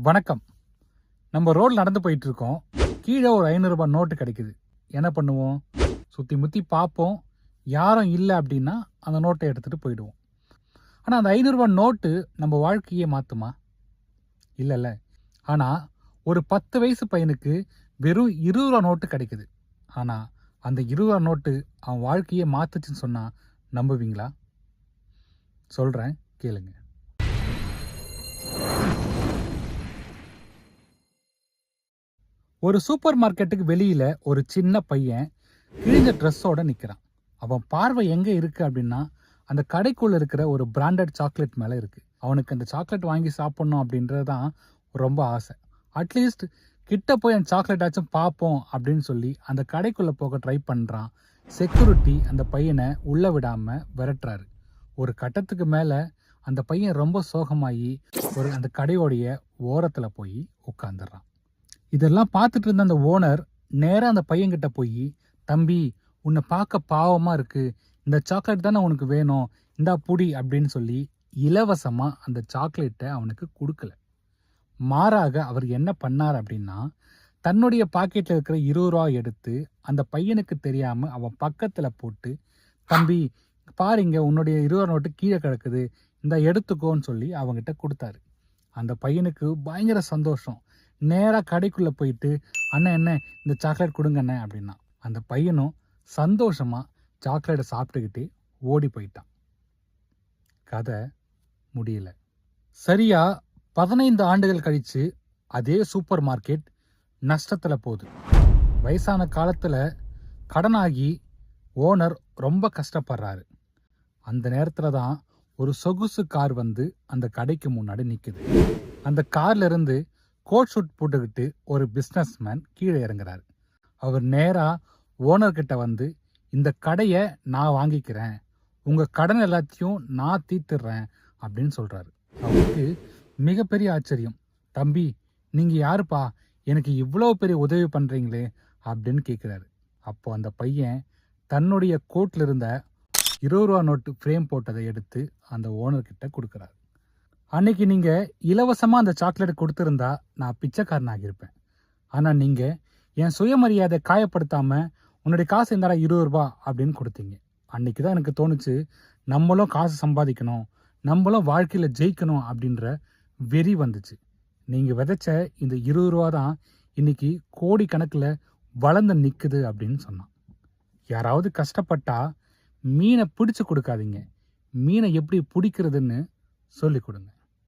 வணக்கம். நம்ம ரோட்ல நடந்து போயிட்டு இருக்கோம். கீழே ஒரு 500 ரூபாய் நோட்டு கிடைக்குது. என்ன பண்ணுவோம்? சுத்தி முத்தி பார்ப்போம். யாரும் இல்லை அப்படின்னா அந்த நோட்டை எடுத்துட்டு போயிடுவோம். ஆனால் அந்த 500 ரூபாய் நோட்டு நம்ம வாழ்க்கையே மாற்றுமா? இல்லைல்ல. ஆனால் ஒரு 10 வயசு பையனுக்கு வெறும் 20 ரூபா நோட்டு கிடைக்குது. ஆனால் அந்த 20 ரூபா நோட்டு அவன் வாழ்க்கையே மாற்றுச்சுன்னு சொன்னால் நம்புவீங்களா? சொல்கிறேன், கேளுங்க. ஒரு சூப்பர் மார்க்கெட்டுக்கு வெளியில ஒரு சின்ன பையன் கிழிஞ்ச ட்ரெஸ்ஸோட நிற்கிறான். அவன் பார்வை எங்கே இருக்கு அப்படின்னா அந்த கடைக்குள்ள இருக்கிற ஒரு பிராண்டட் சாக்லேட் மேலே இருக்கு. அவனுக்கு அந்த சாக்லேட் வாங்கி சாப்பிடணும் அப்படின்றது தான் ரொம்ப ஆசை. அட்லீஸ்ட் கிட்ட போய் அந்த சாக்லேட் ஆச்சும் பார்ப்போம் அப்படின்னு சொல்லி அந்த கடைக்குள்ள போக ட்ரை பண்ணுறான். செக்யூரிட்டி அந்த பையனை உள்ள விடாம விரட்டுறாரு. ஒரு கட்டத்துக்கு மேலே அந்த பையன் ரொம்ப சோகமாகி அந்த கடையோடைய ஓரத்தில் போய் உட்காந்துடுறான். இதெல்லாம் பார்த்துட்டு இருந்த அந்த ஓனர் நேராக அந்த பையன்கிட்ட போய், தம்பி உன்னை பார்க்க பாவமாக இருக்கு, இந்த சாக்லேட் தானே உனக்கு வேணும், இந்தா புடி அப்படின்னு சொல்லி இலவசமாக அந்த சாக்லேட்டை அவனுக்கு கொடுக்கல. மாறாக அவர் என்ன பண்ணார் அப்படின்னா, தன்னுடைய பாக்கெட்டில் இருக்கிற 20 ரூபா எடுத்து அந்த பையனுக்கு தெரியாமல் அவன் பக்கத்தில் போட்டு, தம்பி பாருங்க உன்னுடைய 20 ரூபா நோட்டு கீழே கிடக்குது, இந்த எடுத்துக்கோன்னு சொல்லி அவங்ககிட்ட கொடுத்தாரு. அந்த பையனுக்கு பயங்கர சந்தோஷம். நேராக கடைக்குள்ளே போயிட்டு, அண்ணன் என்ன இந்த சாக்லேட் கொடுங்க அண்ணன் அப்படின்னா. அந்த பையனும் சந்தோஷமாக சாக்லேட்டை சாப்பிட்டுக்கிட்டு ஓடி போயிட்டான். கதை முடியல. சரியா 15 ஆண்டுகள் கழித்து அதே சூப்பர் மார்க்கெட் நஷ்டத்தில் போகுது. வயசான காலத்தில் கடனாகி ஓனர் ரொம்ப கஷ்டப்படுறாரு. அந்த நேரத்தில் தான் ஒரு சொகுசு கார் வந்து அந்த கடைக்கு முன்னாடி நிற்குது. அந்த கார்ல இருந்து கோட் ஷூட் போட்டுக்கிட்டு ஒரு பிஸ்னஸ்மேன் கீழே இறங்குறாரு. அவர் நேராக ஓனர்கிட்ட வந்து, இந்த கடையை நான் வாங்கிக்கிறேன், உங்கள் கடன் எல்லாத்தையும் நான் தீர்த்துடுறேன் அப்படின்னு சொல்கிறாரு. அவருக்கு மிகப்பெரிய ஆச்சரியம். தம்பி நீங்கள் யாருப்பா, எனக்கு இவ்வளோ பெரிய உதவி பண்ணுறீங்களே அப்படின்னு கேட்குறாரு. அப்போ அந்த பையன் தன்னுடைய கோட்டில் இருந்த 20 ரூபா நோட்டு ஃப்ரேம் போட்டதை எடுத்து அந்த ஓனர்கிட்ட கொடுக்குறாரு. அன்னைக்கு நீங்கள் இலவசமாக அந்த சாக்லேட் கொடுத்துருந்தா நான் பிச்சைக்காரன் ஆகியிருப்பேன். ஆனால் நீங்கள் என் சுயமரியாதை காயப்படுத்தாமல் உன்னுடைய காசு இருந்தாரா 20 ரூபா அப்படின்னு கொடுத்தீங்க. அன்னைக்கு தான் எனக்கு தோணுச்சு, நம்மளும் காசு சம்பாதிக்கணும், நம்மளும் வாழ்க்கையில் ஜெயிக்கணும் அப்படின்ற வெறி வந்துச்சு. நீங்கள் விதைச்ச இந்த 20 ரூபா தான் இன்னைக்கு கோடிக்கணக்கில் வளர்ந்து நிற்குது அப்படின்னு சொன்னான். யாராவது கஷ்டப்பட்டா மீனை பிடிச்சு கொடுக்காதீங்க, மீனை எப்படி பிடிக்கிறதுன்னு சொல்லி கொடுங்க.